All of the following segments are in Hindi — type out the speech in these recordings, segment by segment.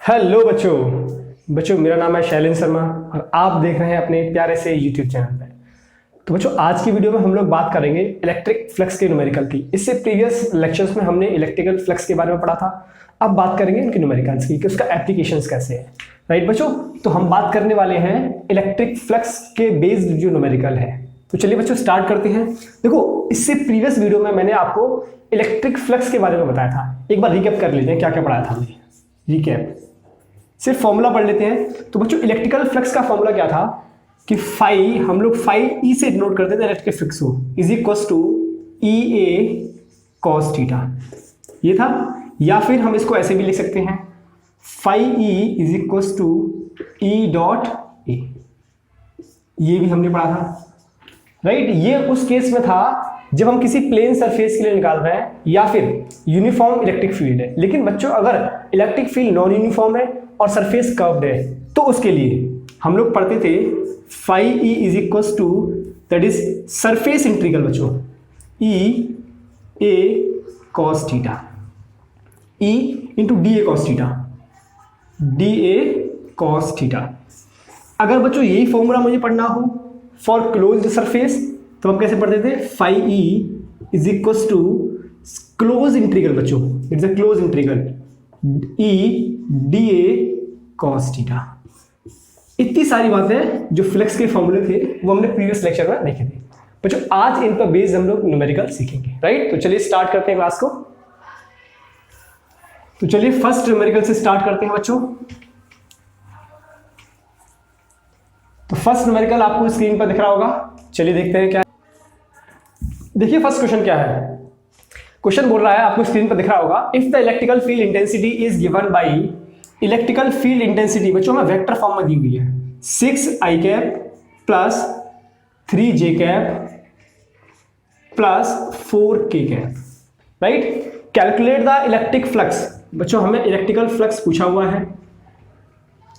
हेलो बच्चों मेरा नाम है शैलेंद्र शर्मा और आप देख रहे हैं अपने प्यारे से यूट्यूब चैनल पे। तो बच्चों आज की वीडियो में हम लोग बात करेंगे इलेक्ट्रिक फ्लक्स के न्यूमेरिकल की। इससे प्रीवियस लेक्चर्स में हमने इलेक्ट्रिकल फ्लक्स के बारे में पढ़ा था। अब बात करेंगे इनके न्यूमेरिकल्स की कि उसका एप्लीकेशंस कैसे है। राइट बच्चों, तो हम बात करने वाले हैं इलेक्ट्रिक फ्लक्स के बेस्ड जो न्यूमेरिकल है। तो चलिए बच्चों स्टार्ट करते हैं। देखो इससे प्रीवियस वीडियो में मैंने आपको इलेक्ट्रिक फ्लक्स के बारे में बताया था। एक बार रिकैप कर लेते हैं क्या क्या पढ़ाया था हमने। रिकैप सिर्फ फॉर्मूला पढ़ लेते हैं। तो बच्चों इलेक्ट्रिकल फ्लक्स का फॉर्मूला क्या था कि फाई हम लोग फाई ई से डिनोट करते थे इलेक्ट्रिक फ्लक्स को, is equals to E A cos theta, ये था। या फिर हम इसको ऐसे भी लिख सकते हैं phi E is equals to E dot A, ये भी हमने पढ़ा था। राइट, ये उस केस में था जब हम किसी प्लेन सरफेस के लिए निकाल रहे हैं या फिर यूनिफॉर्म इलेक्ट्रिक फील्ड है। लेकिन बच्चों अगर इलेक्ट्रिक फील्ड नॉन यूनिफॉर्म है और सरफेस कर्व्ड है तो उसके लिए हम लोग पढ़ते थे phi E is equals to that is surface integral बच्चों E A cos theta, E into d A cos theta, d A cos theta. अगर बच्चों यही फॉर्मूला मुझे पढ़ना हो फॉर क्लोज्ड सरफेस तो हम कैसे पढ़ते थे phi E is equals to close integral बच्चों, it's a close integral E d A cos theta. इतनी सारी बातें जो फ्लक्स के फॉर्मूले थे वो हमने प्रीवियस लेक्चर में देखे थे बच्चों। आज इन पर बेस्ड हम लोग न्यूमेरिकल सीखेंगे। राइट, तो चलिए स्टार्ट करते हैं क्लास को। तो चलिए फर्स्ट न्यूमेरिकल से स्टार्ट करते हैं बच्चों। तो फर्स्ट न्यूमेरिकल आपको स्क्रीन पर दिख रहा होगा। चलिए देखते हैं क्या है। देखिए फर्स्ट क्वेश्चन क्या है। क्वेश्चन बोल रहा है, आपको स्क्रीन पर दिख रहा होगा, if the electrical field intensity is given by, electrical field intensity बच्चों में वेक्टर फॉर्म में दी हुई है 6i cap plus 3j cap plus 4k cap. Right, calculate the electric flux बच्चों, हमें इलेक्ट्रिकल फ्लक्स पूछा हुआ है।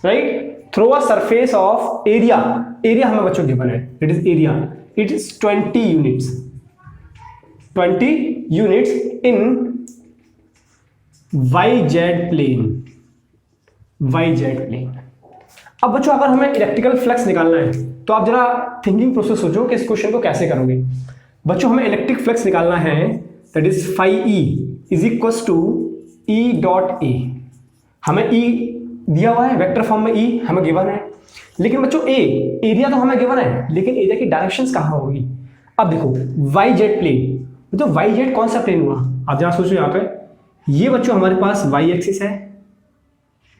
Right, through a surface of area, area हमें बच्चों गिवन है, it is area, it is 20 units, 20 units in YZ plane, YZ plane. अब बच्चों अगर हमें इलेक्ट्रिकल फ्लक्स निकालना है तो आप जरा थिंकिंग प्रोसेस सोचो कि इस क्वेश्चन को कैसे करोगे। बच्चों हमें इलेक्ट्रिक फ्लक्स निकालना है that is phi E is equals to E dot A. हमें ई दिया हुआ है वेक्टर फॉर्म में, ई हमें गिवन है। लेकिन बच्चों ए एरिया तो हमें गिवन है, लेकिन एरिया की डायरेक्शंस कहाँ होगी। अब देखो YZ प्लेन, तो YZ कौन सा प्लेन हुआ, आप जरा सोचो। यहाँ पे ये बच्चों हमारे पास Y एक्सिस है,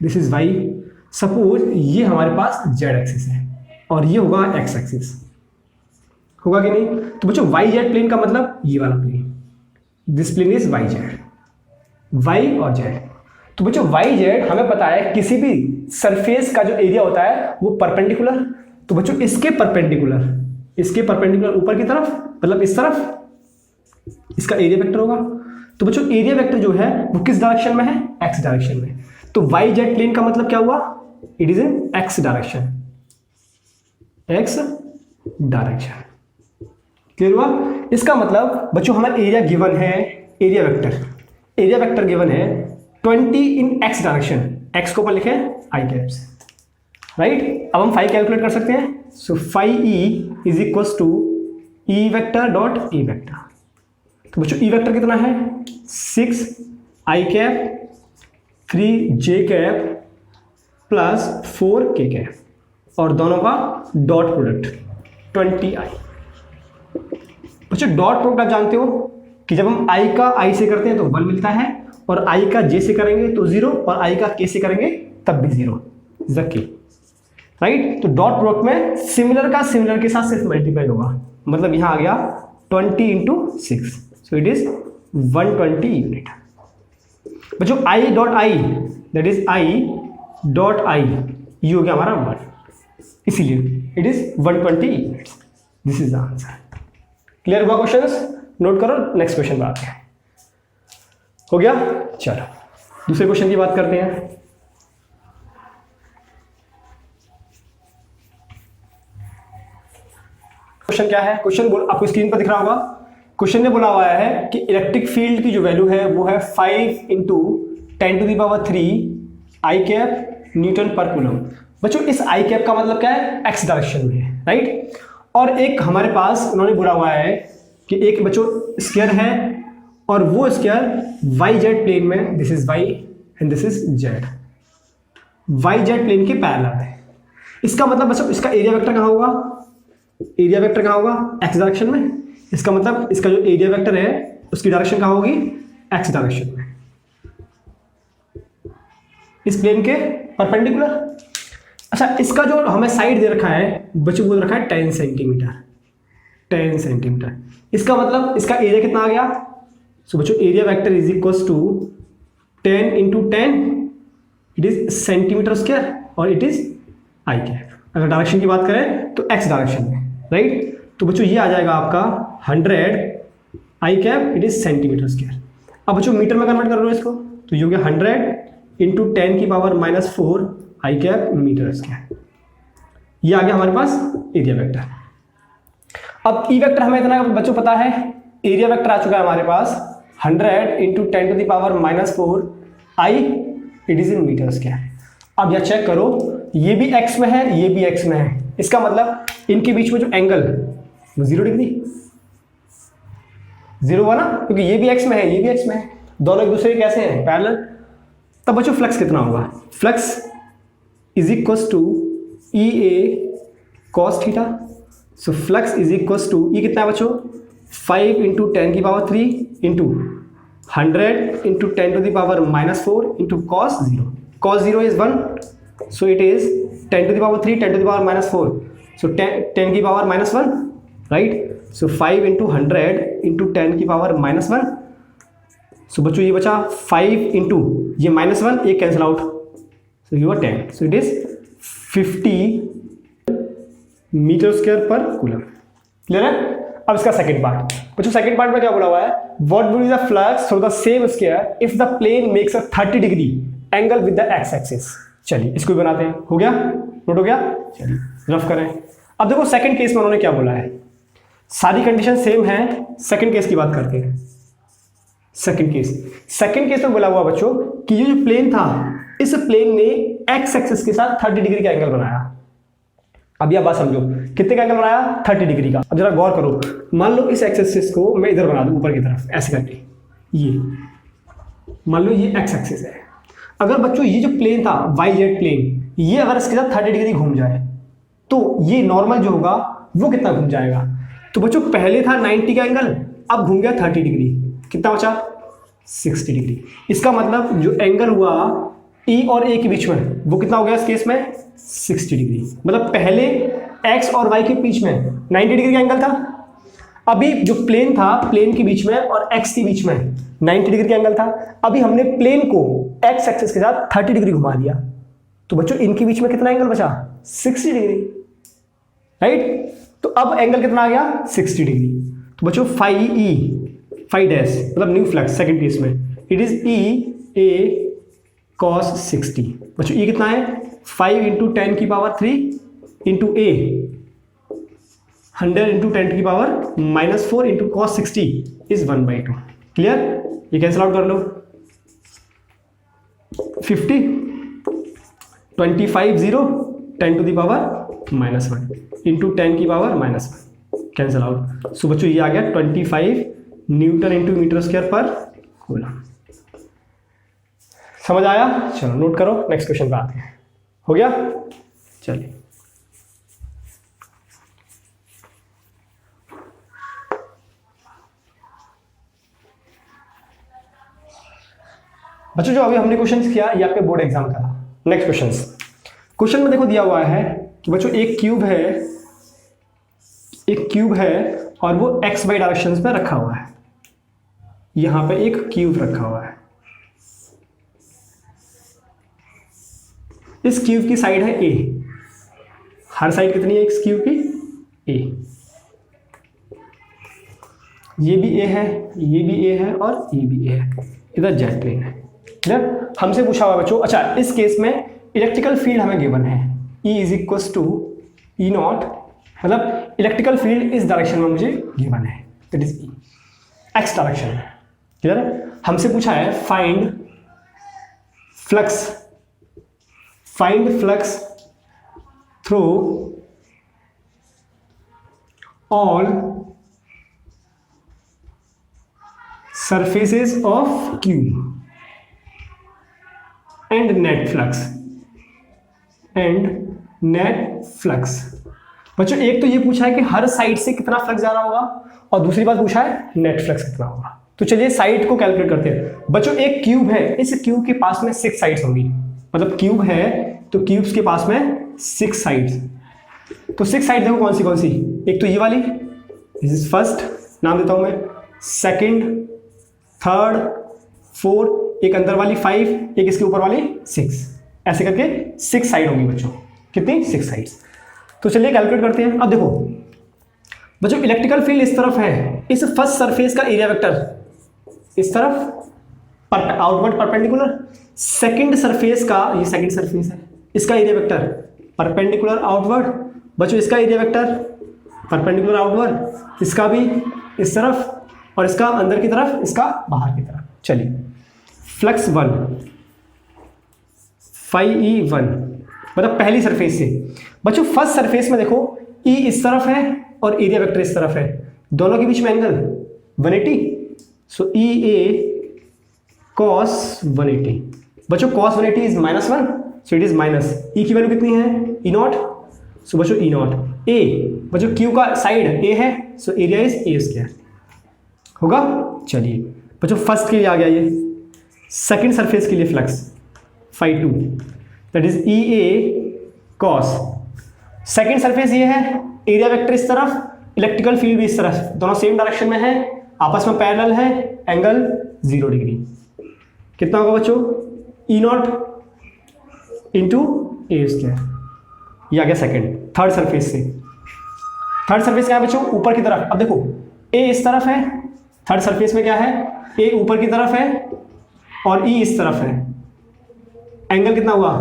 दिस इज Y। सपोज ये हमारे पास Z एक्सिस है और ये होगा X एक्सिस, होगा कि नहीं। तो बच्चों YZ प्लेन का मतलब ये वाला plane, this plane is YZ, Y और Z। तो बच्चों YZ हमें पता है किसी भी सरफेस का जो एरिया होता है वो परपेंडिकुलर। तो बच्चों इसके परपेंडिकुलर ऊपर की तरफ, मतलब इस तरफ इसका एरिया वेक्टर होगा। तो बच्चों एरिया वेक्टर जो है वो किस डायरेक्शन में है, एक्स डायरेक्शन में। तो YZ प्लेन का मतलब क्या हुआ, it is in x direction, x direction. Clear हुआ। इसका मतलब बच्चों हमें एरिया गिवन है, एरिया वेक्टर गिवन है 20 इन एक्स डायरेक्शन, एक्स को ऊपर लिखे आई कैप से। राइट, अब हम फाई कैलकुलेट कर सकते हैं। So phi E is equals to E vector dot A vector. तो बच्चों ई वेक्टर कितना है 6i cap 3j cap plus 4k cap और दोनों का डॉट प्रोडक्ट 20i। बच्चों डॉट प्रोडक्ट आप जानते हो कि जब हम i का i से करते हैं तो 1 मिलता है, और i का j से करेंगे तो 0, और i का k से करेंगे तब भी 0, इज द के। राइट, तो डॉट प्रोडक्ट में सिमिलर का सिमिलर के साथ सिर्फ मल्टीप्लाई होगा, मतलब यहां आ गया 20 into 6, so it is 120 unit. बच्चों i dot i that is i dot i, ये हो गया हमारा 1, इसीलिए it is 120 units. This is the answer. Clear हुआ क्वेश्चंस, नोट करो। नेक्स्ट क्वेश्चन पर आते हैं। हो गया, चलो दूसरे क्वेश्चन की बात करते हैं। क्वेश्चन क्या है, क्वेश्चन आपको स्क्रीन पर दिख रहा होगा। क्वेश्चन ने बोला हुआ है कि इलेक्ट्रिक फील्ड की जो वैल्यू है वो है 5 × 10⁻³ आई कैप न्यूटन पर कूलम। बच्चों इस आई कैप का मतलब क्या है, एक्स डायरेक्शन में है, राइट। और एक हमारे पास उन्होंने बोला हुआ है कि एक बच्चों स्क्वायर है और वो स्क्वायर वाई जेड प्लेन में, this is Y and this is Z, Y Z plane के पैरेलल है। इसका मतलब बच्चों इसका एरिया वेक्टर कहाँ होगा, एरिया वेक्टर कहाँ होगा, एक्स डायरेक्शन में। इसका मतलब इसका जो एरिया वेक्टर है उसकी डायरेक्शन कहाँ होगी, एक्स डायरेक्शन में, इस प्लेन के परपेंडिकुलर। अच्छा इसका जो हमें साइड दे रखा है बच्चों बोल रखा है 10 सेंटीमीटर, 10 सेंटीमीटर। इसका मतलब इसका एरिया कितना आ गया, सो बच्चों area vector is equal to 10 into 10, it is centimetre square और इट इज आई कैप। अगर डायरेक्शन की बात करें तो एक्स डायरेक्शन में, राइट। तो बच्चों ये आ जाएगा आपका 100 i cap, it is centimetre square. अब बच्चों मीटर में कन्वर्ट कर लो इसको, तो ये हो गया 100 इंटू 10 की पावर -4 आई कैप मीटर स्क्वायर। ये आ गया हमारे पास एरिया वेक्टर। अब ई वेक्टर हमें इतना बच्चों पता है, एरिया वेक्टर आ चुका है हमारे पास 100 into 10 to the power -4 i, it is in metre square. अब यह चेक करो, ये भी x में है, ये भी x में है, इसका मतलब इनके बीच में जो एंगल वो 0 डिग्री, 0 हुआ ना, क्योंकि ये भी x में है, ये भी x में है, दोनों एक दूसरे के कैसे हैं, पैरेलल। तब बच्चों फ्लक्स कितना होगा, flux is equal to E A cos theta. So flux is equal to E कितना है बच्चों, 5 इंटू 10 की power 3 into 100 into 10 to the power -4 into cos 0। cos 0 is 1, so it is 10 to the power 3, 10 to the power -4, so 10 की power -1, right? so 5 into 100 into 10 की पावर -1, so बच्चों ये बचा 5 into ये -1, ये cancel out, so you are 10, so it is 50 metre square per coulomb. Clear है। अब इसका सेकंड पार्ट बच्चों, सेकंड पार्ट में क्या बोला हुआ है, what will be the flux through the same square if the plane makes a 30 degree angle with the X axis. चलिए इसको भी बनाते हैं, हो गया, नोट हो गया, चलिए रफ करें। अब देखो सेकंड केस में उन्होंने क्या बोला है, सारी कंडीशन सेम है, सेकंड केस की बात करते हैं। सेकंड केस में बोला हुआ बच्चों कि ये जो प्लेन था, इस प्लेन ने एक्स एक्सिस के साथ 30 डिग्री का एंगल बनाया। अब यह बात समझो, कितने का एंगल बनाया, 30 डिग्री का। अब जरा गौर करो, मान लो इस एक्स एक्सिस को मैं इधर बना दूं ऊपर की तरफ ऐसे करके, ये मान लो ये एक्स एक्सिस है। अगर बच्चों ये जो प्लेन था वाई जेड प्लेन, ये अगर इसके साथ 30 डिग्री घूम जाए तो ये नॉर्मल जो होगा वो कितना घूम जाएगा। तो बच्चों पहले था 90 का एंगल, अब घूम गया 30 डिग्री, कितना बचा 60 डिग्री। इसका मतलब जो एंगल हुआ ई और ए के बीच में वो कितना हो गया इस केस में 60 डिग्री। मतलब पहले एक्स और वाई के बीच में 90 डिग्री का एंगल था, अभी जो प्लेन था प्लेन के बीच में और एक्स के बीच में 90 डिग्री का एंगल था, अभी हमने प्लेन को एक्स एक्सिस के साथ 30 डिग्री घुमा दिया, तो बच्चों इनके बीच में कितना एंगल बचा 60 डिग्री, राइट। तो अब एंगल कितना आ गया 60 डिग्री। तो बच्चों फाई डैश मतलब न्यू फ्लक्स सेकंड केस में it is E A cos 60। बच्चों ये कितना है 5 इंटू 10 की पावर 3 इंटू ए 100 इंटू 10 की power -4 into cos 60 is 1/2। Clear, ये कैंसिल आउट कर लो, 50 25 0 10 टू द पावर -1 इंटू 10 की पावर -1 कैंसिल आउट। सो बच्चों ये आ गया 25 Newton into metre square per coulomb. समझ आया, चलो नोट करो, नेक्स्ट क्वेश्चन पे आते हैं। हो गया, चलिए बच्चों जो अभी हमने क्वेश्चन किया ये आपके बोर्ड एग्जाम का। नेक्स्ट क्वेश्चन में देखो दिया हुआ है कि बच्चों एक क्यूब है और वो एक्स वाई डायरेक्शंस में रखा हुआ है। यहां पे एक क्यूब रखा हुआ है, इस क्यूब की साइड है ए, हर साइड कितनी है इस क्यूब की ए, ये भी ए है, ये भी ए है और ये भी ए है, इधर जेड प्लेन है। क्लियर, हमसे पूछा हुआ बच्चों, अच्छा इस केस में इलेक्ट्रिकल फील्ड हमें गिवन है E is equal to E naught, मतलब इलेक्ट्रिकल फील्ड इस डायरेक्शन में मुझे गिवन है, that is E, X direction है। क्लियर, हमसे पूछा है find flux find flux through all surfaces of cube and net flux. बच्चों एक तो ये पूछा है कि हर साइड से कितना फ्लक्स जा रहा होगा, और दूसरी बात पूछा है नेट फ्लक्स कितना होगा। तो चलिए साइड को कैलकुलेट करते हैं। बच्चों एक क्यूब है, इस क्यूब के पास में 6 साइड्स होंगी, मतलब क्यूब है तो क्यूब्स के पास में 6 साइड्स। तो 6 साइड देखो कौन सी, एक तो ये वाली, दिस इज फर्स्ट, नाम देता हूं मैं, सेकंड, थर्ड, फोर्थ, एक अंदर वाली 5, एक इसके ऊपर वाली 6, ऐसे करके 6 साइड होंगी बच्चों। कितनी? 6 साइड्स। तो चलिए कैलकुलेट करते हैं। अब देखो बच्चों इलेक्ट्रिकल फील्ड इस तरफ है, इस फर्स्ट सरफेस का एरिया वेक्टर इस तरफ आउटवर्ड परपेंडिकुलर, सेकंड सरफेस का, ये सेकंड सरफेस है, इसका एरिया वेक्टर परपेंडिकुलर आउटवर्ड। बच्चों इसका एरिया वेक्टर परपेंडिकुलर आउटवर्ड, इसका भी इस तरफ, और इसका अंदर की तरफ, इसका बाहर की तरफ। चलिए फ्लक्स 1 φe1 मतलब पहली सरफेस से। बच्चों फर्स्ट सरफेस में देखो E इस तरफ है और एरिया वेक्टर इस तरफ है, दोनों के बीच में एंगल 180, सो EA cos 180। बच्चों cos 180 is -1, so it is minus, E की वैल्यू कितनी है? E0, सो बच्चों E0। A बच्चों Q का साइड A है, सो एरिया इज A² होगा। चलिए बच्चों फर्स्ट के लिए आ गया ये, सेकंड सरफेस के लिए flux φ2 that is EA cos, second surface ये है, एरिया वेक्टर इस तरफ, इलेक्ट्रिकल फील्ड भी इस तरफ, दोनों सेम डायरेक्शन में है, आपस में पैरेलल है, एंगल 0 डिग्री। कितना होगा बच्चों? E0 into A²। ये आ गया सेकंड। थर्ड सरफेस से, थर्ड सरफेस क्या है बच्चों? ऊपर की तरफ। अब देखो A इस तरफ है, थर्ड सरफेस में क्या है? A ऊपर की तरफ है और E इस तरफ है, एंगल कितना हुआ?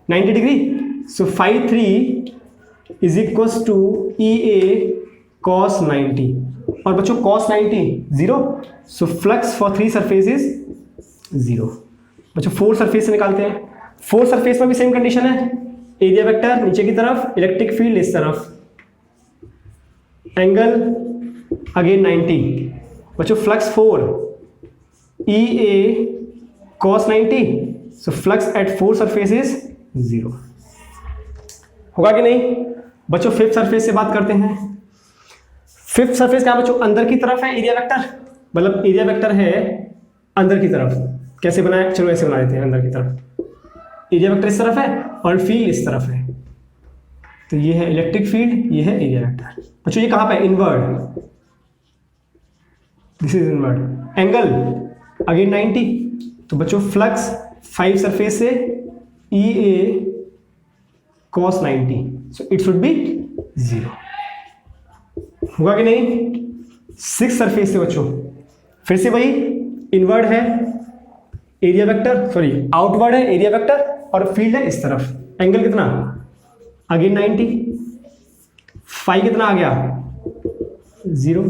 90 degree. So φ3 is equals to EA cos 90, और बच्चों cos 90 0, so flux for 3 surface is 0। बच्चों 4 सरफेस से निकालते हैं। 4 सरफेस में भी सेम कंडीशन है, एरिया वेक्टर नीचे की तरफ, इलेक्ट्रिक फील्ड इस तरफ, एंगल अगेन 90। बच्चों flux 4 EA cos 90, so flux at 4 surface is 0। होगा कि नहीं? बच्चों फिफ्थ सरफेस से बात करते हैं। फिफ्थ सरफेस क्या बच्चों? अंदर की तरफ है एरिया वेक्टर, मतलब एरिया वेक्टर है अंदर की तरफ। कैसे बनाए? चलो ऐसे बना देते हैं, अंदर की तरफ एरिया वेक्टर इस तरफ है और फील्ड इस तरफ है, तो ये है इलेक्ट्रिक फील्ड, ये है एरिया वेक्टर। बच्चों ये कहां पे? Inward, this is inward, angle again 90। तो बच्चों फ्लक्स 5 सरफेस से EA cos 90, so it should be 0। होगा कि नहीं? 6 सरफेस से बच्चों फिर से वही, इनवर्ड है एरिया वेक्टर, सॉरी आउटवर्ड है एरिया वेक्टर, और फील्ड है इस तरफ, एंगल कितना? अगेन 90, फाई कितना आ गया? 0।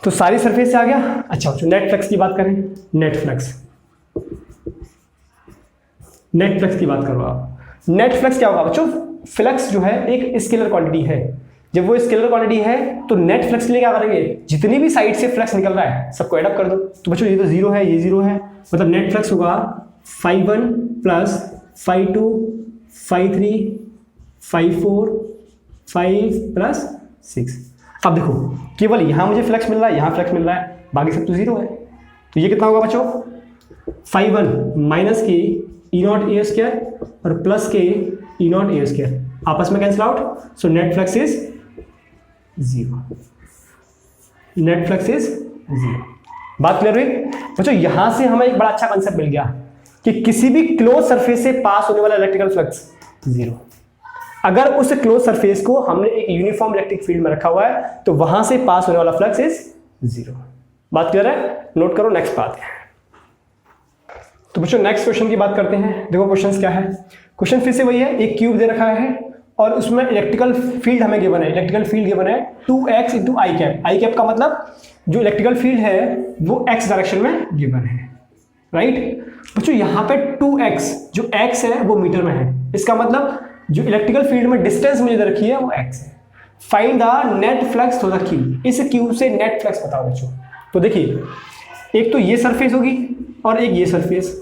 तो सारी सरफेस से आ गया। अच्छा बच्चों नेट फ्लक्स की बात करें। नेट फ्लक्स की बात करो आप। नेट फ्लक्स क्या होगा बच्चों? फ्लक्स जो है एक स्केलर क्वांटिटी है, जब वो स्केलर क्वांटिटी है तो नेट फ्लक्स के लिए क्या करेंगे? जितनी भी साइड से फ्लक्स निकल रहा है सबको एड अप कर दो। तो बच्चों ये तो 0 है, ये 0 है, मतलब नेट फ्लक्स होगा φ1 प्लस φ2 φ3 φ4 5 प्लस 6। अब देखो केवल यहां मुझे फ्लक्स मिल रहा है, यहां फ्लक्स मिल रहा है, बाकी सब तो 0 है। तो ये कितना होगा बच्चों? φ1 माइनस के E0 A² और प्लस के E0 A² आपस में cancel out, so net flux is 0। Net flux is 0। बात क्लियर हुई बच्चों? यहां से हमें एक बड़ा अच्छा कंसेप्ट मिल गया कि किसी भी क्लोज सरफेस से पास होने वाला इलेक्ट्रिकल फ्लक्स 0। अगर उस क्लोज सरफेस को हमने एक यूनिफॉर्म इलेक्ट्रिक फील्ड में रखा हुआ है तो वहां से पास होने वाला फ्लक्स इज 0। बात क्लियर है? नोट करो, नेक्स्ट बात है। तो बच्चों नेक्स्ट क्वेश्चन की बात करते हैं। देखो क्वेश्चन क्या है। क्वेश्चन फिर से वही है, एक क्यूब दे रखा है और उसमें इलेक्ट्रिकल फील्ड हमें गिवन है। इलेक्ट्रिकल फील्ड गिवन है 2x इंटू आई कैप। आई कैप का मतलब जो इलेक्ट्रिकल फील्ड है वो x डायरेक्शन में गिवन है। राइट बच्चों, यहाँ पे 2x, जो x है वो मीटर में है, इसका मतलब जो इलेक्ट्रिकल फील्ड में डिस्टेंस मुझे रखी है वो x है। Find the net flux through the cube, इस क्यूब से नेट फ्लक्स बताओ बच्चों। तो देखिए, एक तो ये सरफेस होगी और एक ये सरफेस,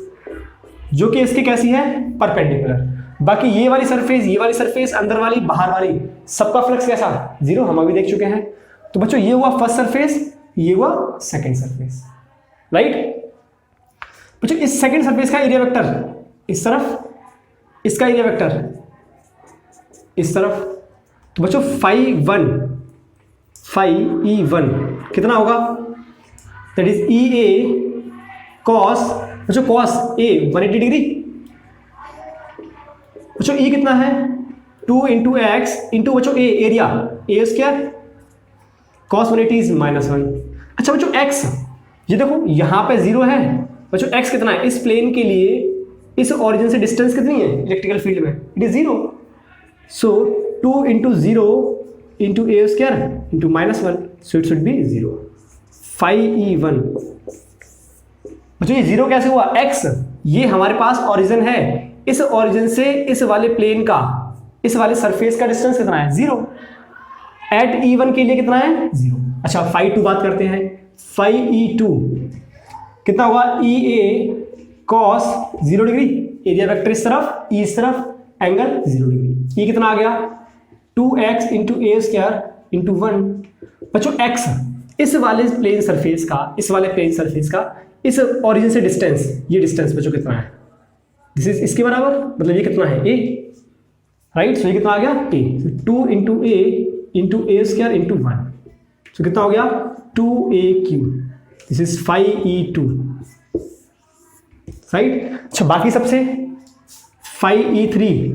जो कि इसकी कैसी है, परपेंडिकुलर। बाकी ये वाली सरफेस, अंदर वाली, बाहर वाली, सबका फ्लक्स कैसा, जीरो, हम अभी देख चुके हैं। तो बच्चों ये हुआ फर्स्ट सरफेस, ये हुआ सेकंड सरफेस, राइट। बच्चों इस सेकंड सरफेस का एरिया वेक्टर इस तरफ, इसका एरिया वेक्टर इस तरफ। तो बच्चों φ1 कितना होगा, दैट इज EA cos, बच्चों cos A 180 डिग्री। बच्चों E कितना है, 2 इंटू एक्स इंटू बच्चों A, area A square, cos 180 is -1। अच्छा बच्चों x, ये देखो यहाँ पे 0 है बच्चों, x कितना है, इस प्लेन के लिए इस ओरिजिन से डिस्टेंस कितनी है इलेक्ट्रिकल फील्ड में, it is 0। So 2 into 0 into A square into -1, so it should be 0। φE1 बच्चों ये 0 कैसे हुआ, x ये हमारे पास ओरिजिन है, इस ओरिजिन से इस वाले प्लेन का, इस वाले सरफेस का डिस्टेंस कितना है, 0। एट E1 के लिए कितना है, 0। अच्छा φ2 बात करते हैं, φE2 कितना होगा, EA cos 0 degree, area vector इस तरफ, E इस तरफ, एंगल 0 डिग्री। E कितना आ गया, 2x into A square into 1। बच्चों x इस वाले प्लेन सरफेस का, इस ओरिजिन से डिस्टेंस, ये डिस्टेंस बच्चों कितना है, दिस इज इसके बराबर, मतलब ये कितना है, A, राइट। सो ये कितना आ गया, A। 2 into A into A square into 1, सो कितना हो गया, 2AQ, this is φE2, right. अच्छा बाकी सबसे φE3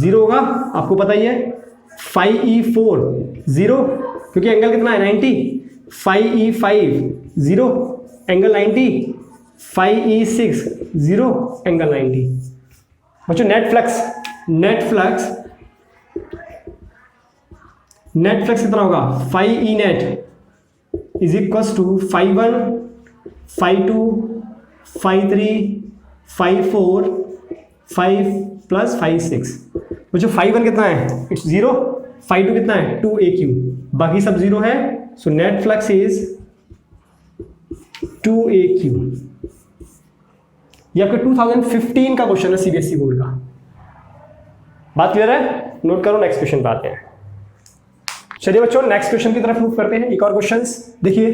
0 होगा, आपको पता ही है। φE4 0, क्योंकि एंगल कितना है, 90। φE5 0, angle 90। φE6 0, angle 90। बच्चों नेट फ्लक्स कितना होगा, φE net is equals to φ1, φ2, φ3, φ4, 5 plus φ6। बच्चों φ1 कितना है, इट्स 0, φ2 कितना है, 2AQ, बाकी सब 0 है। So net flux is 2AQ। ये आपके 2015 का क्वेश्चन है CBSE बोर्ड का। बात क्लियर है, नोट करो, नेक्स्ट क्वेश्चन पे आते हैं। चलिए बच्चों नेक्स्ट क्वेश्चन की तरफ मूव करते हैं। एक और क्वेश्चन देखिए,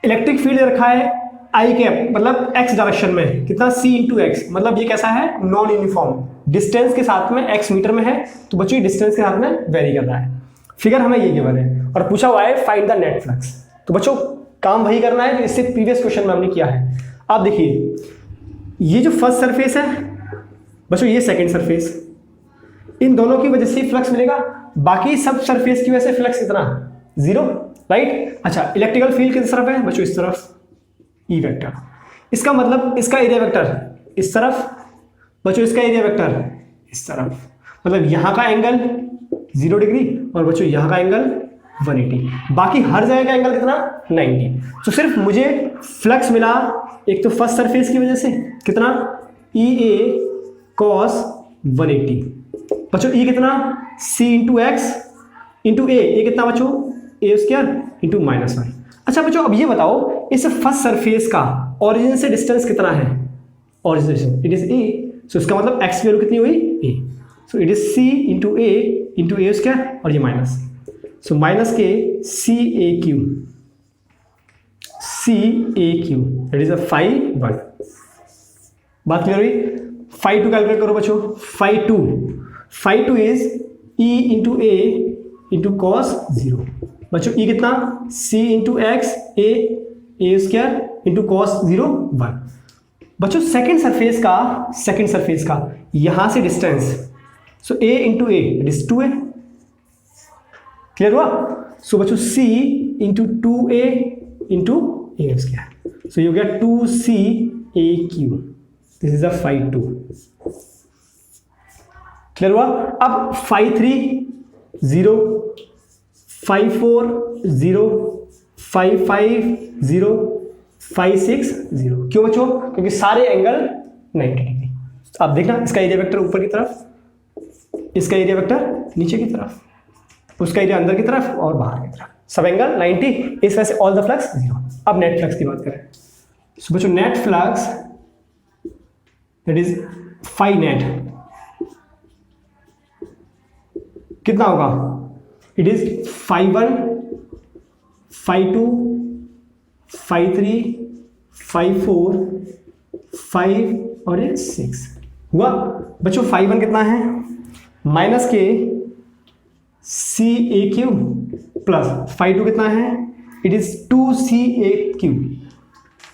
इलेक्ट्रिक फील्ड रखा है आई कैप, मतलब x डायरेक्शन में, कितना c इंटू एक्स, मतलब ये कैसा है, नॉन यूनिफॉर्म, डिस्टेंस के साथ में x मीटर में है, तो बच्चों ये डिस्टेंस के साथ में वेरी कर रहा है। फिगर हमें ये गिवन है और पूछा हुआ है फाइंड द नेट फ्लक्स। तो बच्चों काम वही करना है जो इससे प्रीवियस क्वेश्चन में हमने किया है। आप देखिए, ये जो फर्स्ट सरफेस है बच्चों, ये सेकेंड सरफेस, इन दोनों की वजह से फ्लक्स मिलेगा, बाकी सब सरफेस की वजह से फ्लक्स कितना, 0, राइट। अच्छा इलेक्ट्रिकल फील्ड किस तरफ है बच्चों, इस तरफ, E वेक्टर, इसका मतलब इसका एरिया वेक्टर इस तरफ बच्चों, इसका एरिया वेक्टर इस तरफ, मतलब यहाँ का एंगल 0 डिग्री और बच्चों यहाँ का एंगल 180, बाकी हर जगह का एंगल कितना, 90। तो सिर्फ मुझे फ्लक्स मिला एक तो फर्स्ट सरफेस की वजह से, कितना, EA cos 180, बच्चों E कितना, C into x into A कितना बच्चों, A स्क्वायर इंटू -1। अच्छा बच्चों अब ये बताओ, इस फर्स्ट सरफेस का ओरिजिन से डिस्टेंस कितना है, ओरिजिन से इट इज A, सो इसका मतलब x की वैल्यू कितनी हुई, A, so it is C into A into A square और ये माइनस, सो माइनस के CAQ दैट इज अ φ1। बात क्लियर हुई। φ2 कैलकुलेट करो बच्चों, φ2 is E into A into cos 0, बच्चों E कितना, C into x A square into cos 0 1। बच्चों सेकेंड सरफेस का यहां से distance, so A into A it is 2A, clear हुआ। सो बच्चों C into 2A into A square, so you get 2CAQ, this is a φ2, clear हुआ। अब φ3 0, φ4 0, φ5 0, 560। क्यों बच्चों? क्योंकि सारे एंगल 90 डिग्री। आप देखना इसका एरिया वेक्टर ऊपर की तरफ, इसका एरिया वेक्टर नीचे की तरफ, उसका एरिया अंदर की तरफ और बाहर की तरफ, सब एंगल 90। इस वजह से ऑल द फ्लक्स 0। अब नेट फ्लक्स की बात करें। So, बच्चों net flux that is phi net कितना होगा? इट इज φ1, φ2, φ3, φ4, 5 और ये 6 हुआ। बच्चों φ1 कितना है? माइनस के CAQ प्लस φ2 कितना है? It is 2CAQ,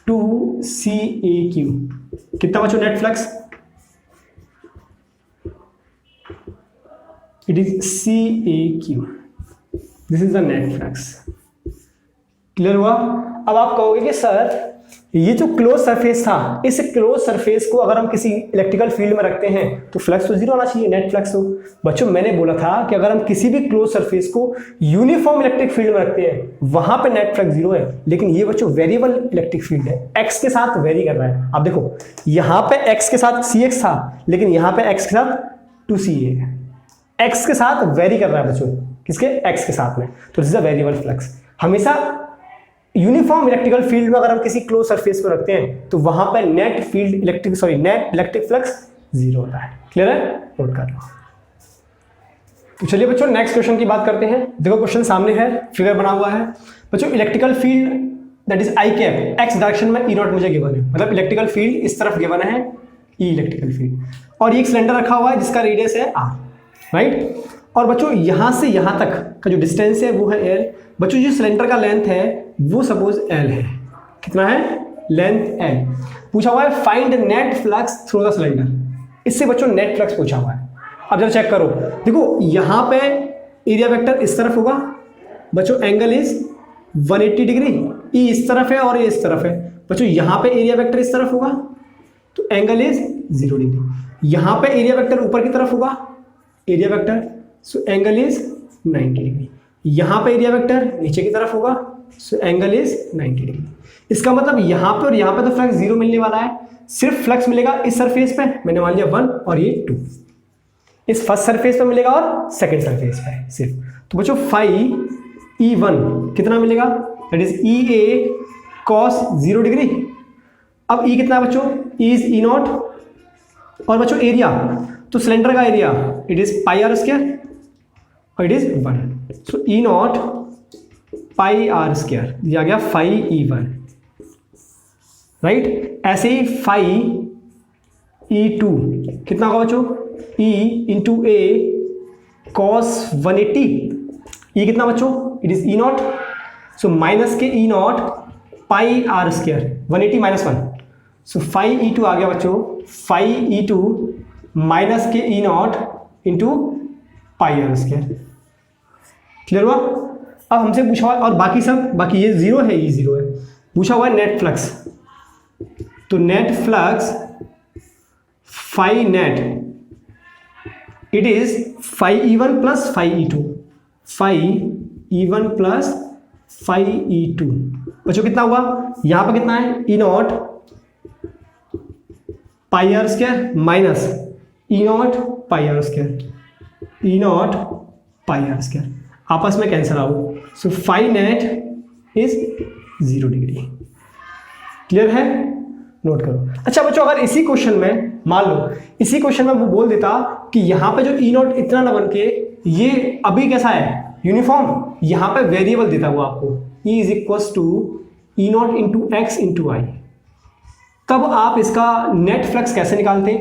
2CAQ। कितना बच्चों net flux? It is CAQ। This is the net flux. Clear हुआ? अब आप कहोगे कि सर ये जो क्लोज सरफेस था, इस क्लोज सरफेस को अगर हम किसी इलेक्ट्रिकल फील्ड में रखते हैं तो फ्लक्स तो 0 आना चाहिए, नेट फ्लक्स हो। बच्चों मैंने बोला था कि अगर हम किसी भी क्लोज सरफेस को यूनिफॉर्म इलेक्ट्रिक फील्ड में रखते हैं वहां पे नेट फ्लक्स 0 है। लेकिन ये बच्चों वेरिएबल इलेक्ट्रिक फील्ड है, एक्स के साथ वेरी कर रहा है। आप देखो यहां पे एक्स के साथ CX था, लेकिन यहां पे एक्स के साथ 2CA है, एक्स के साथ वेरी कर रहा है बच्चों। किसके? एक्स के साथ में। तो this is a variable flux. हमेशा यूनिफॉर्म इलेक्ट्रिकल फील्ड में अगर हम किसी क्लोज सरफेस को रखते हैं तो वहां पर नेट इलेक्ट्रिक फ्लक्स 0 होता है। क्लियर है? नोट कर लो। तो चलिए बच्चों नेक्स्ट क्वेश्चन की बात करते हैं। देखो क्वेश्चन सामने है, फिगर बना हुआ है बच्चों। Electrical field that is i cap x direction में E0 मुझे गिवन है, मतलब इलेक्ट्रिकल फील्ड इस तरफ गिवन है E इलेक्ट्रिकल फील्ड, और ये एक सिलेंडर रखा हुआ है जिसका रेडियस है R, राइट। और बच्चों यहां से यहां तक का जो डिस्टेंस है वो है L। बच्चों जो सिलेंडर का लेंथ है वो सपोज L है। कितना है? Length L। पूछा हुआ है find net flux through the cylinder. इससे बच्चों नेट फ्लक्स पूछा हुआ है। अब जरा चेक करो, देखो यहां पे एरिया वेक्टर इस तरफ होगा बच्चों, एंगल इज 180 डिग्री। E इस तरफ है और ये इस तरफ है बच्चों। यहां पे एरिया वेक्टर इस तरफ होगा तो एंगल इज 0 डिग्री। यहां पे एरिया वेक्टर ऊपर की तरफ होगा, area vector, so angle is 90 degree. यहां पे एरिया वेक्टर नीचे की तरफ होगा, सो एंगल इज 90 डिग्री। इसका मतलब यहां पे और यहां पे तो फ्लक्स 0 मिलने वाला है, सिर्फ फ्लक्स मिलेगा इस सरफेस पे, मैंने मान लिया 1 और ये 2। इस फर्स्ट सरफेस पे मिलेगा और सेकंड सरफेस पे सिर्फ। तो बच्चों फाई E1 कितना मिलेगा? That is EA cos 0 degree. अब E कितना है बच्चों? E is E0। और बच्चों एरिया, तो सिलेंडर का एरिया इट इज πr² और it is 1, so E0 πr², दिया गया फाई E1, राइट। ऐसे ही फाई E2 कितना होगा बच्चों? E into A cos 180। E कितना बच्चों? It is E0, so minus के E0 πr², 180 माइनस 1, सो फाई E2 आ गया बच्चों, फाई E2 माइनस के E0 इंटू πr²। क्लियर हुआ? अब हमसे पूछा हुआ और बाकी ये 0 है, ये 0 है। पूछा हुआ है नेट फ्लक्स, तो net flux phi net it is phi E1 plus phi E2, phi E1 plus phi E2। बच्चों कितना हुआ? यहां पर कितना है? E0 πr² minus E0 πr², E0 πr², आपस में cancel out, so phi net is 0 degree. Clear है? नोट करो। अच्छा बच्चों अगर इसी क्वेश्चन में मान लो इसी क्वेश्चन में वो बोल देता कि यहां पे जो E0 इतना ना बन के ये अभी कैसा है? यूनिफॉर्म, यहां पे वेरिएबल देता हुआ आपको E is equals to E0 into x into i, तब आप इसका नेट फ्लक्स कैसे निकालते?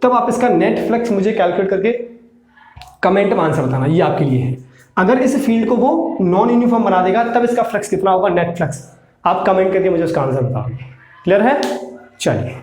तब आप इसका नेट फ्लक्स मुझे कैलकुलेट करके कमेंट में आंसर बताना, ये आपके लिए है। अगर इस फील्ड को वो नॉन यूनिफॉर्म बना देगा तब इसका फ्लक्स कितना होगा, नेट फ्लक्स, आप कमेंट करके मुझे उसका आंसर बताओगे। क्लियर है? चलिए।